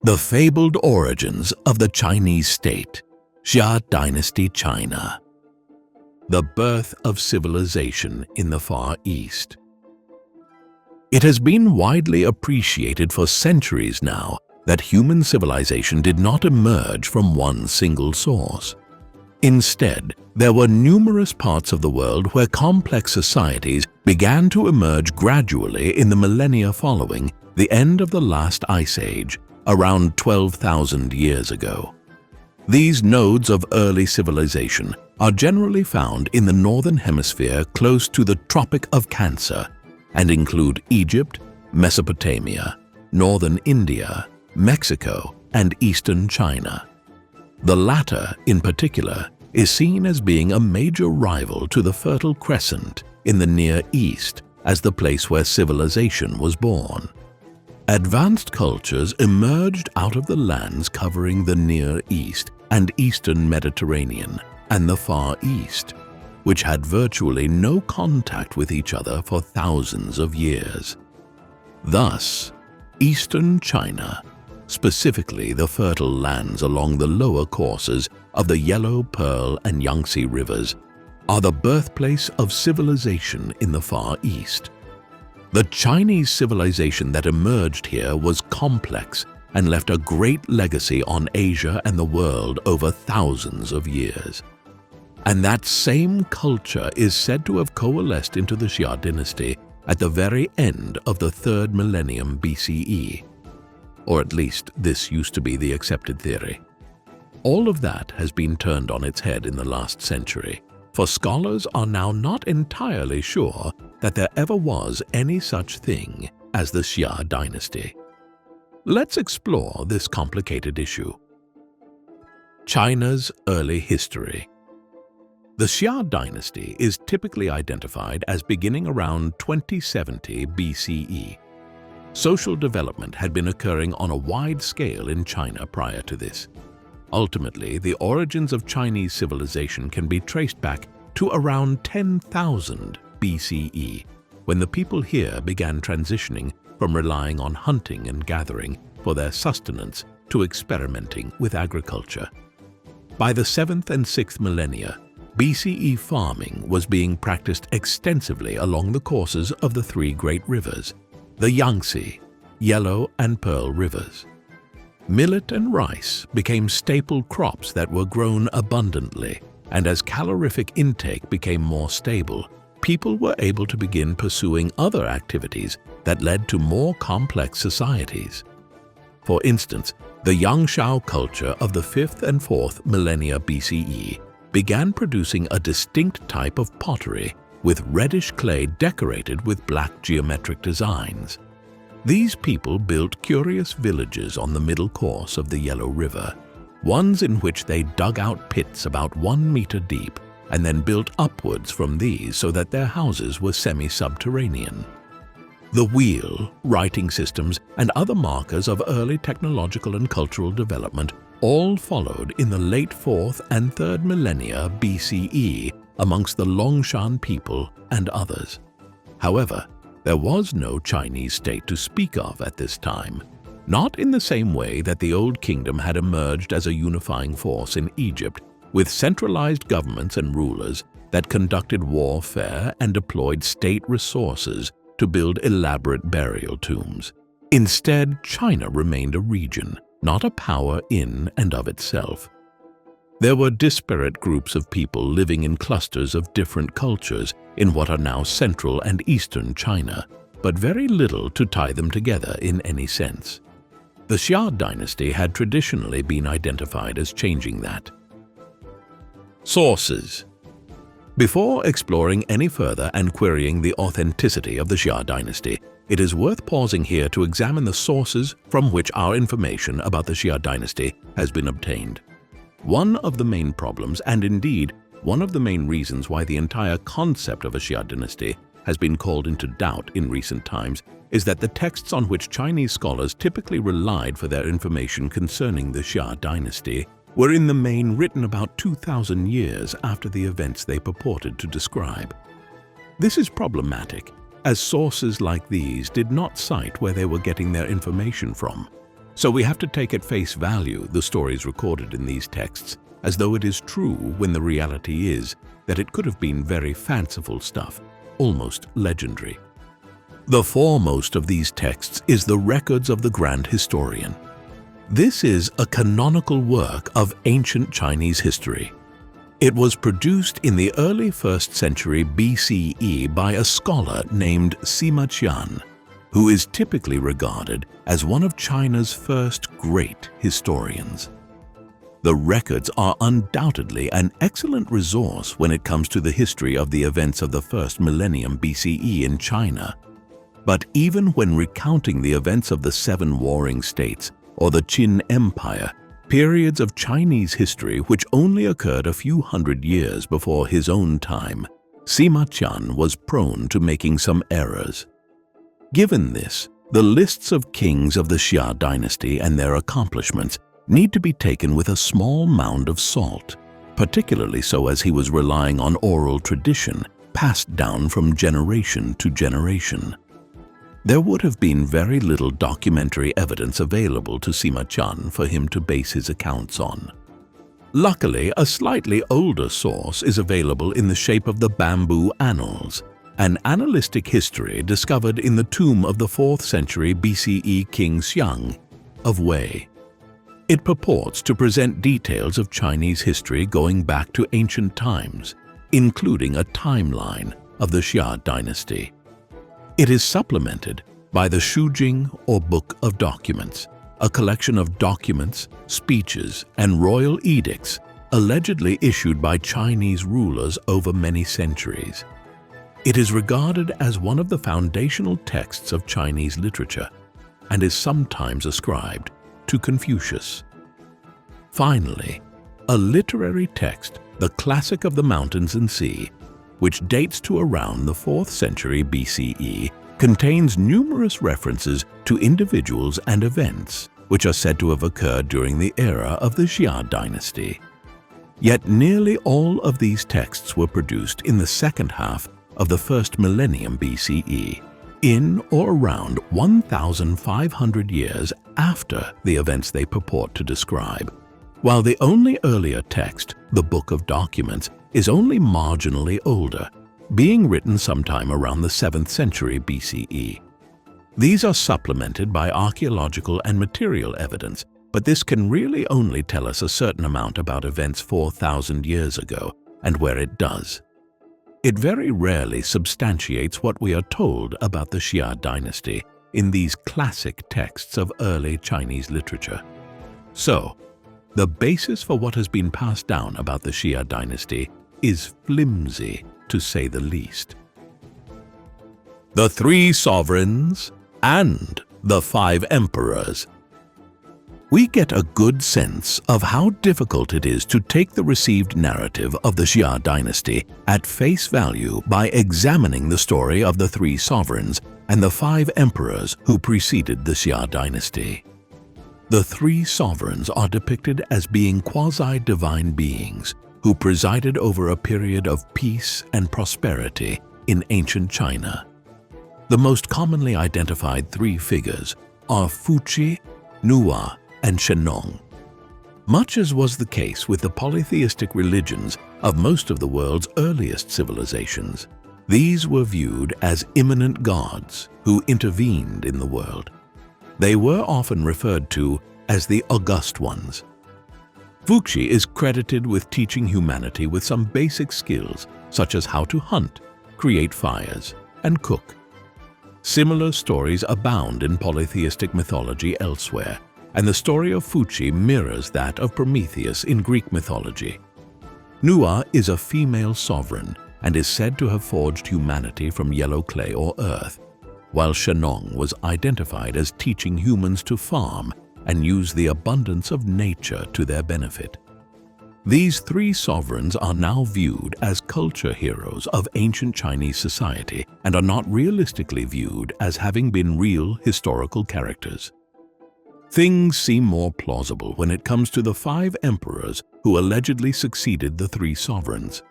The fabled origins of the Chinese state, Xia Dynasty China. The birth of civilization in the Far East. It has been widely appreciated for centuries now that human civilization did not emerge from one single source. Instead, there were numerous parts of the world where complex societies began to emerge gradually in the millennia following the end of the last ice age, around 12,000 years ago. These nodes of early civilization are generally found in the northern hemisphere close to the Tropic of Cancer and include Egypt, Mesopotamia, northern India, Mexico, and eastern China. The latter, in particular, is seen as being a major rival to the Fertile Crescent in the Near East as the place where civilization was born. Advanced cultures emerged out of the lands covering the Near East and Eastern Mediterranean and the Far East, which had virtually no contact with each other for thousands of years. Thus, Eastern China, specifically the fertile lands along the lower courses of the Yellow, Pearl, and Yangtze rivers, are the birthplace of civilization in the Far East. The Chinese civilization that emerged here was complex and left a great legacy on Asia and the world over thousands of years. And that same culture is said to have coalesced into the Xia dynasty at the very end of the 3rd millennium BCE. Or at least this used to be the accepted theory. All of that has been turned on its head in the last century, for scholars are now not entirely sure that there ever was any such thing as the Xia dynasty. Let's explore this complicated issue. China's early history. The Xia dynasty is typically identified as beginning around 2070 BCE. Social development had been occurring on a wide scale in China prior to this. Ultimately, the origins of Chinese civilization can be traced back to around 10,000 BCE, when the people here began transitioning from relying on hunting and gathering for their sustenance to experimenting with agriculture. By the 7th and 6th millennia, BCE farming was being practiced extensively along the courses of the 3 great rivers, the Yangtze, Yellow, and Pearl rivers. Millet and rice became staple crops that were grown abundantly, and as calorific intake became more stable, people were able to begin pursuing other activities that led to more complex societies. For instance, the Erlitou culture of the 5th and 4th millennia BCE began producing a distinct type of pottery with reddish clay decorated with black geometric designs. These people built curious villages on the middle course of the Yellow River, ones in which they dug out pits about 1 meter deep and then built upwards from these so that their houses were semi-subterranean. The wheel, writing systems, and other markers of early technological and cultural development all followed in the late 4th and 3rd millennia BCE amongst the Longshan people and others. However, there was no Chinese state to speak of at this time, not in the same way that the Old Kingdom had emerged as a unifying force in Egypt, with centralized governments and rulers that conducted warfare and deployed state resources to build elaborate burial tombs. Instead, China remained a region, not a power in and of itself. There were disparate groups of people living in clusters of different cultures in what are now central and eastern China, but very little to tie them together in any sense. The Xia dynasty had traditionally been identified as changing that. Sources. Before exploring any further and querying the authenticity of the Xia dynasty, it is worth pausing here to examine the sources from which our information about the Xia dynasty has been obtained. One of the main problems, and indeed one of the main reasons why the entire concept of a Xia dynasty has been called into doubt in recent times, is that the texts on which Chinese scholars typically relied for their information concerning the Xia dynasty were in the main written about 2,000 years after the events they purported to describe. This is problematic, as sources like these did not cite where they were getting their information from. So we have to take at face value the stories recorded in these texts as though it is true, when the reality is that it could have been very fanciful stuff, almost legendary. The foremost of these texts is the Records of the Grand Historian. This is a canonical work of ancient Chinese history. It was produced in the early 1st century BCE by a scholar named Sima Qian, who is typically regarded as one of China's first great historians. The records are undoubtedly an excellent resource when it comes to the history of the events of the first millennium BCE in China. But even when recounting the events of the 7 warring states or the Qin Empire, periods of Chinese history which only occurred a few hundred years before his own time, Sima Qian was prone to making some errors. Given this, the lists of kings of the Xia dynasty and their accomplishments need to be taken with a small mound of salt, particularly so as he was relying on oral tradition passed down from generation to generation. There would have been very little documentary evidence available to Sima Qian for him to base his accounts on. Luckily, a slightly older source is available in the shape of the Bamboo Annals, an annalistic history discovered in the tomb of the 4th century BCE King Xiang of Wei. It purports to present details of Chinese history going back to ancient times, including a timeline of the Xia dynasty. It is supplemented by the Shujing or Book of Documents, a collection of documents, speeches, and royal edicts allegedly issued by Chinese rulers over many centuries. It is regarded as one of the foundational texts of Chinese literature and is sometimes ascribed to Confucius. Finally, a literary text, the Classic of the Mountains and Sea, which dates to around the 4th century BCE, contains numerous references to individuals and events which are said to have occurred during the era of the Xia dynasty. Yet nearly all of these texts were produced in the second half of the first millennium BCE, in or around 1,500 years after the events they purport to describe, while the only earlier text, the Book of Documents, is only marginally older, being written sometime around the 7th century BCE. These are supplemented by archaeological and material evidence, but this can really only tell us a certain amount about events 4,000 years ago, and where it does. It very rarely substantiates what we are told about the Xia dynasty in these classic texts of early Chinese literature. So, the basis for what has been passed down about the Xia dynasty is flimsy, to say the least. The 3 sovereigns and the 5 emperors. We get a good sense of how difficult it is to take the received narrative of the Xia dynasty at face value by examining the story of the 3 sovereigns and the 5 emperors who preceded the Xia dynasty. The 3 sovereigns are depicted as being quasi-divine beings who presided over a period of peace and prosperity in ancient China. The most commonly identified 3 figures are Fuqi, Nuwa, and Shennong. Much as was the case with the polytheistic religions of most of the world's earliest civilizations, these were viewed as immanent gods who intervened in the world. They were often referred to as the August Ones. Fuqi is credited with teaching humanity with some basic skills such as how to hunt, create fires, and cook. Similar stories abound in polytheistic mythology elsewhere, and the story of Fuqi mirrors that of Prometheus in Greek mythology. Nuwa is a female sovereign and is said to have forged humanity from yellow clay or earth, while Shennong was identified as teaching humans to farm and use the abundance of nature to their benefit. These 3 sovereigns are now viewed as culture heroes of ancient Chinese society and are not realistically viewed as having been real historical characters. Things seem more plausible when it comes to the 5 emperors who allegedly succeeded the 3 sovereigns.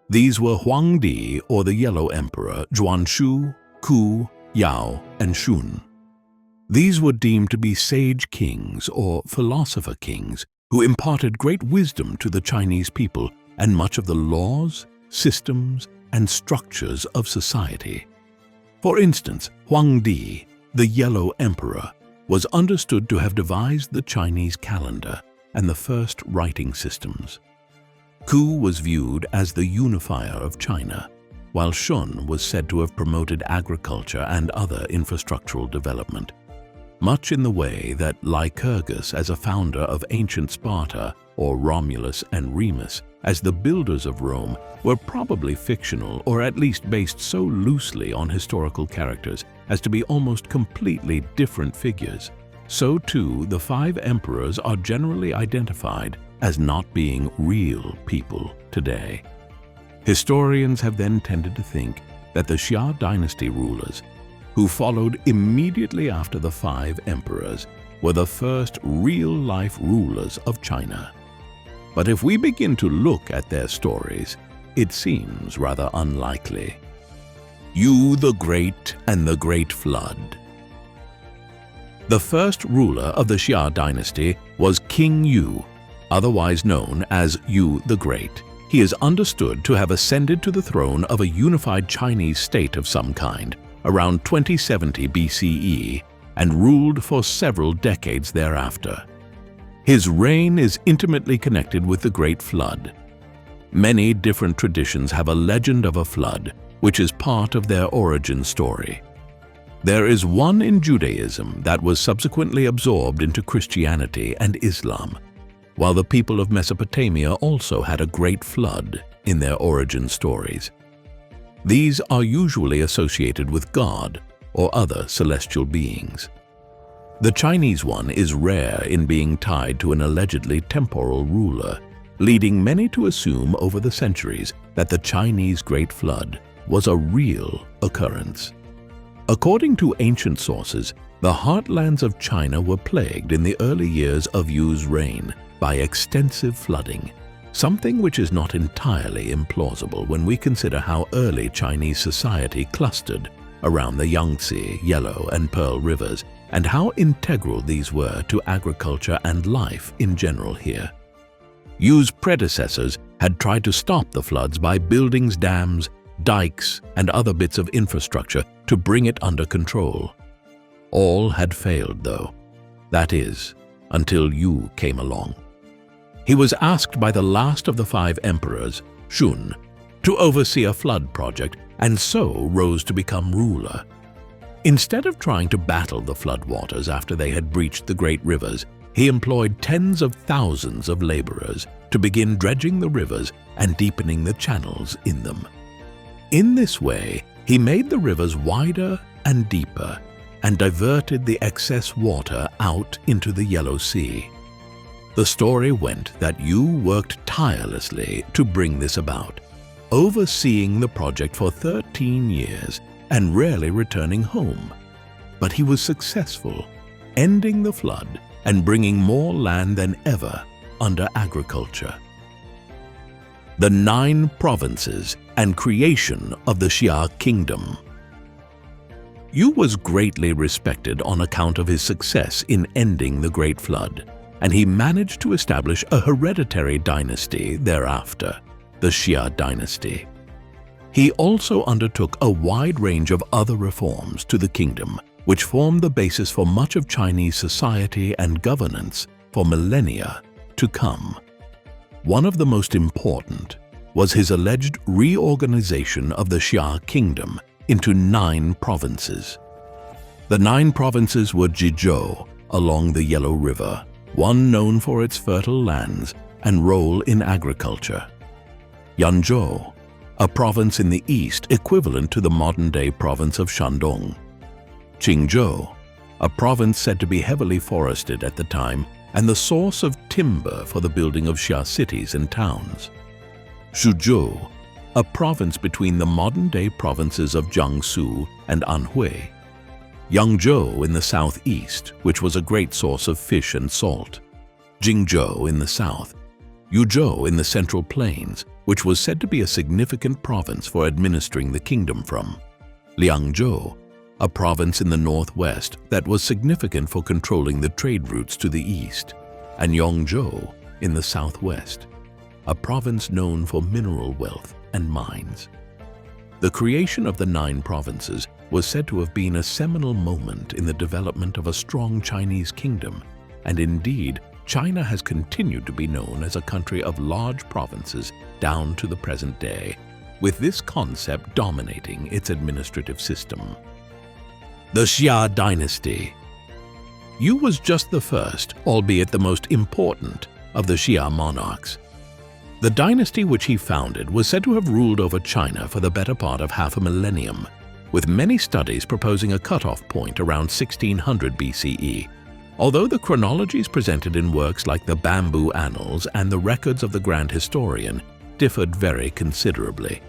These were Huangdi, or the Yellow Emperor, Zhuanshu, Ku, Yao, and Shun. These were deemed to be sage kings or philosopher kings who imparted great wisdom to the Chinese people and much of the laws, systems, and structures of society. For instance, Huangdi, the Yellow Emperor, was understood to have devised the Chinese calendar and the first writing systems. Ku was viewed as the unifier of China, while Shun was said to have promoted agriculture and other infrastructural development, much in the way that Lycurgus as a founder of ancient Sparta or Romulus and Remus as the builders of Rome were probably fictional or at least based so loosely on historical characters as to be almost completely different figures. So too, the five emperors are generally identified as not being real people today. Historians have then tended to think that the Xia Dynasty rulers, who followed immediately after the five emperors, were the first real-life rulers of China. But if we begin to look at their stories, it seems rather unlikely. Yu the Great and the Great Flood. The first ruler of the Xia dynasty was King Yu, otherwise known as Yu the Great. He is understood to have ascended to the throne of a unified Chinese state of some kind around 2070 BCE and ruled for several decades thereafter. His reign is intimately connected with the Great Flood. Many different traditions have a legend of a flood, which is part of their origin story. There is one in Judaism that was subsequently absorbed into Christianity and Islam, while the people of Mesopotamia also had a great flood in their origin stories. These are usually associated with God or other celestial beings. The Chinese one is rare in being tied to an allegedly temporal ruler, leading many to assume over the centuries that the Chinese Great Flood was a real occurrence. According to ancient sources, the heartlands of China were plagued in the early years of Yu's reign by extensive flooding, something which is not entirely implausible when we consider how early Chinese society clustered around the Yangtze, Yellow, and Pearl rivers, and how integral these were to agriculture and life in general here. Yu's predecessors had tried to stop the floods by building dams, dikes, and other bits of infrastructure to bring it under control. All had failed, though. That is, until Yu came along. He was asked by the last of the five emperors, Shun, to oversee a flood project and so rose to become ruler. Instead of trying to battle the floodwaters after they had breached the great rivers, he employed tens of thousands of laborers to begin dredging the rivers and deepening the channels in them. In this way, he made the rivers wider and deeper and diverted the excess water out into the Yellow Sea. The story went that Yu worked tirelessly to bring this about, overseeing the project for 13 years and rarely returning home. But he was successful, ending the flood and bringing more land than ever under agriculture. The 9 provinces and creation of the Xia Kingdom. Yu was greatly respected on account of his success in ending the Great Flood, and he managed to establish a hereditary dynasty thereafter, the Xia Dynasty. He also undertook a wide range of other reforms to the kingdom, which formed the basis for much of Chinese society and governance for millennia to come. One of the most important was his alleged reorganization of the Xia Kingdom into 9 provinces. The 9 provinces were Jizhou along the Yellow River, one known for its fertile lands and role in agriculture; Yanzhou, a province in the east equivalent to the modern-day province of Shandong; Qingzhou, a province said to be heavily forested at the time and the source of timber for the building of Xia cities and towns; Suzhou, a province between the modern-day provinces of Jiangsu and Anhui; Yangzhou in the southeast, which was a great source of fish and salt; Jingzhou in the south; Yuzhou in the central plains, which was said to be a significant province for administering the kingdom from; Liangzhou, a province in the northwest that was significant for controlling the trade routes to the east, and Yongzhou in the southwest, a province known for mineral wealth and mines. The creation of the 9 provinces was said to have been a seminal moment in the development of a strong Chinese kingdom, and indeed, China has continued to be known as a country of large provinces down to the present day, with this concept dominating its administrative system. The Xia Dynasty. Yu was just the first, albeit the most important, of the Xia monarchs. The dynasty which he founded was said to have ruled over China for the better part of half a millennium, with many studies proposing a cutoff point around 1600 BCE, although the chronologies presented in works like the Bamboo Annals and the records of the Grand Historian differed very considerably.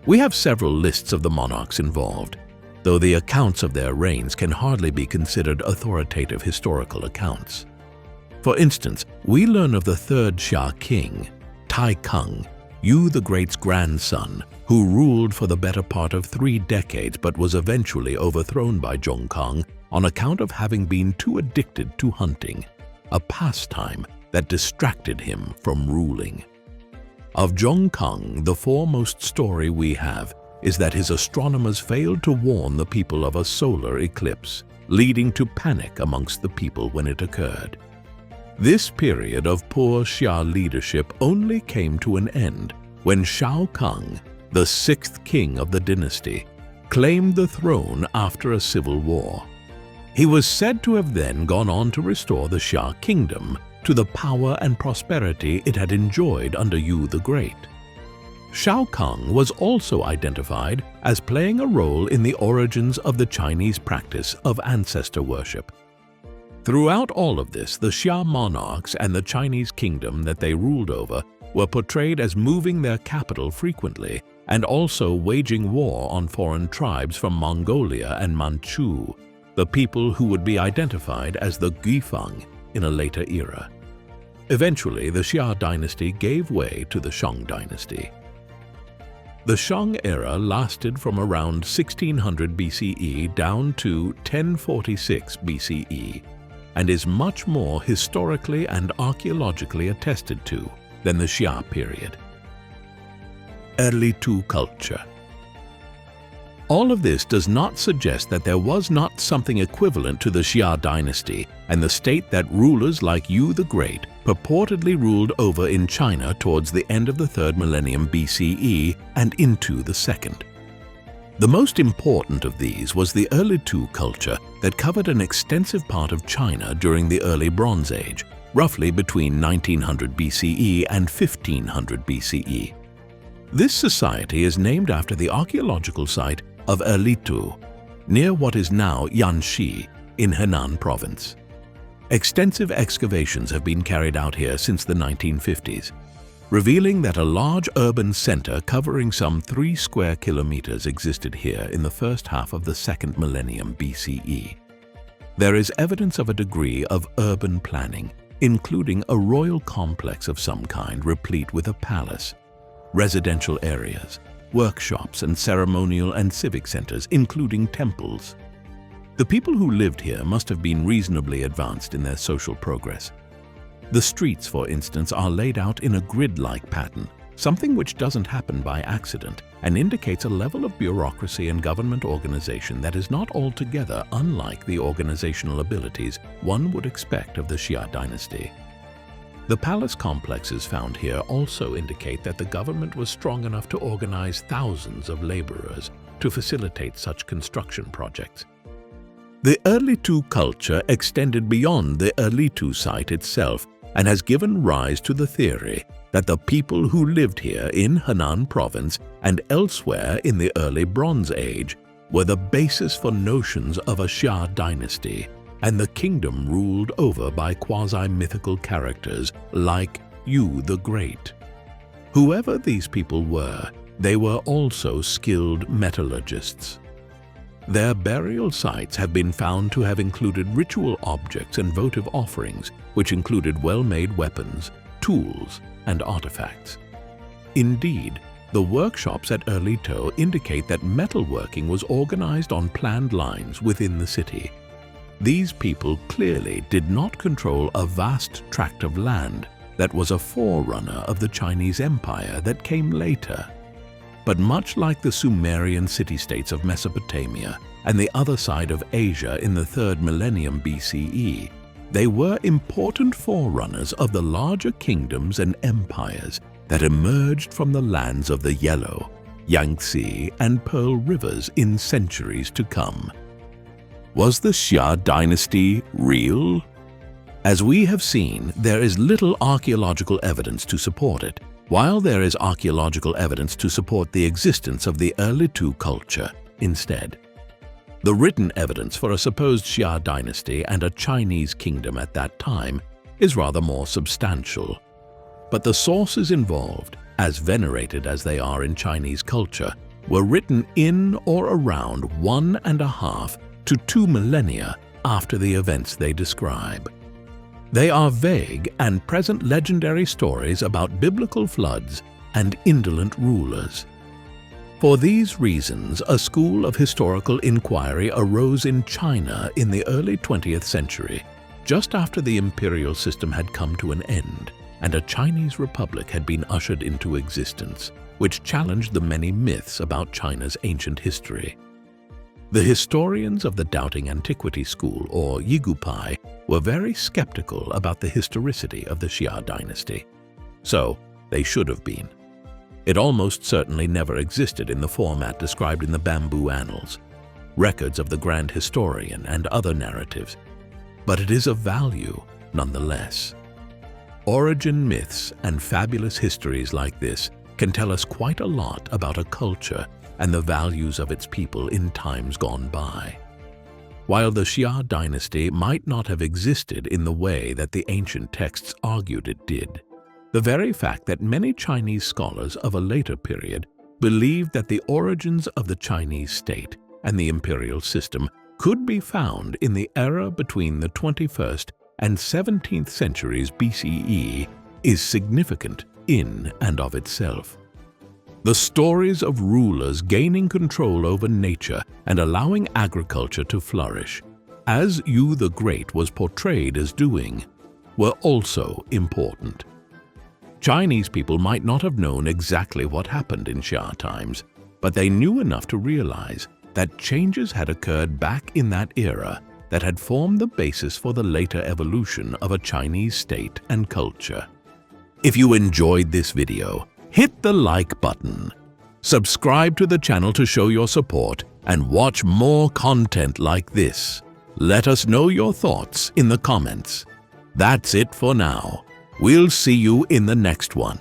We have several lists of the monarchs involved, though the accounts of their reigns can hardly be considered authoritative historical accounts. For instance, we learn of the 3rd Xia king, Tai Kung, Yu the Great's grandson, who ruled for the better part of 3 decades but was eventually overthrown by Zhongkang on account of having been too addicted to hunting, a pastime that distracted him from ruling. Of Zhongkang, the foremost story we have is that his astronomers failed to warn the people of a solar eclipse, leading to panic amongst the people when it occurred. This period of poor Xia leadership only came to an end when Shao Kang, the 6th king of the dynasty, claimed the throne after a civil war. He was said to have then gone on to restore the Xia kingdom to the power and prosperity it had enjoyed under Yu the Great. Shao Kang was also identified as playing a role in the origins of the Chinese practice of ancestor worship. Throughout all of this, the Xia monarchs and the Chinese kingdom that they ruled over were portrayed as moving their capital frequently and also waging war on foreign tribes from Mongolia and Manchu, the people who would be identified as the Guifang in a later era. Eventually, the Xia dynasty gave way to the Shang dynasty. The Shang era lasted from around 1600 BCE down to 1046 BCE and is much more historically and archaeologically attested to than the Xia period. Erlitou culture. All of this does not suggest that there was not something equivalent to the Xia dynasty and the state that rulers like Yu the Great purportedly ruled over in China towards the end of the 3rd millennium BCE and into the 2nd. The most important of these was the Erlitou culture that covered an extensive part of China during the early Bronze Age, roughly between 1900 BCE and 1500 BCE. This society is named after the archaeological site of Erlitou, near what is now Yanxi in Henan province. Extensive excavations have been carried out here since the 1950s, revealing that a large urban center covering some 3 square kilometers existed here in the first half of the 2nd millennium BCE. There is evidence of a degree of urban planning, including a royal complex of some kind replete with a palace, residential areas, workshops, and ceremonial and civic centers, including temples. The people who lived here must have been reasonably advanced in their social progress. The streets, for instance, are laid out in a grid-like pattern, something which doesn't happen by accident and indicates a level of bureaucracy and government organization that is not altogether unlike the organizational abilities one would expect of the Xia dynasty. The palace complexes found here also indicate that the government was strong enough to organize thousands of laborers to facilitate such construction projects. The Erlitou culture extended beyond the Erlitou site itself and has given rise to the theory that the people who lived here in Henan province and elsewhere in the early Bronze Age were the basis for notions of a Xia dynasty and the kingdom ruled over by quasi-mythical characters like Yu the Great. Whoever these people were, they were also skilled metallurgists. Their burial sites have been found to have included ritual objects and votive offerings, which included well-made weapons, tools, and artifacts. Indeed, The workshops at Erlitou indicate that metalworking was organized on planned lines within the city. These people clearly did not control a vast tract of land that was a forerunner of the Chinese Empire that came later. But much like the Sumerian city-states of Mesopotamia and the other side of Asia in the 3rd millennium BCE, they were important forerunners of the larger kingdoms and empires that emerged from the lands of the Yellow, Yangtze, and Pearl rivers in centuries to come. Was the Xia Dynasty real? As we have seen, there is little archaeological evidence to support it, while there is archaeological evidence to support the existence of the Erlitou culture instead. The written evidence for a supposed Xia dynasty and a Chinese kingdom at that time is rather more substantial. But the sources involved, as venerated as they are in Chinese culture, were written in or around 1.5 to 2 millennia after the events they describe. They are vague and present legendary stories about biblical floods and indolent rulers. For these reasons, a school of historical inquiry arose in China in the early 20th century, just after the imperial system had come to an end and a Chinese republic had been ushered into existence, which challenged the many myths about China's ancient history. The historians of the Doubting Antiquity School, or Yigupai, were very skeptical about the historicity of the Xia dynasty. So, they should have been. It almost certainly never existed in the format described in the Bamboo Annals, records of the Grand Historian and other narratives, but it is of value nonetheless. Origin myths and fabulous histories like this can tell us quite a lot about a culture and the values of its people in times gone by. While the Xia dynasty might not have existed in the way that the ancient texts argued it did, the very fact that many Chinese scholars of a later period believed that the origins of the Chinese state and the imperial system could be found in the era between the 21st and 17th centuries BCE is significant in and of itself. The stories of rulers gaining control over nature and allowing agriculture to flourish, as Yu the Great was portrayed as doing, were also important. Chinese people might not have known exactly what happened in Xia times, but they knew enough to realize that changes had occurred back in that era that had formed the basis for the later evolution of a Chinese state and culture. If you enjoyed this video, hit the like button. Subscribe to the channel to show your support and watch more content like this. Let us know your thoughts in the comments. That's it for now. We'll see you in the next one.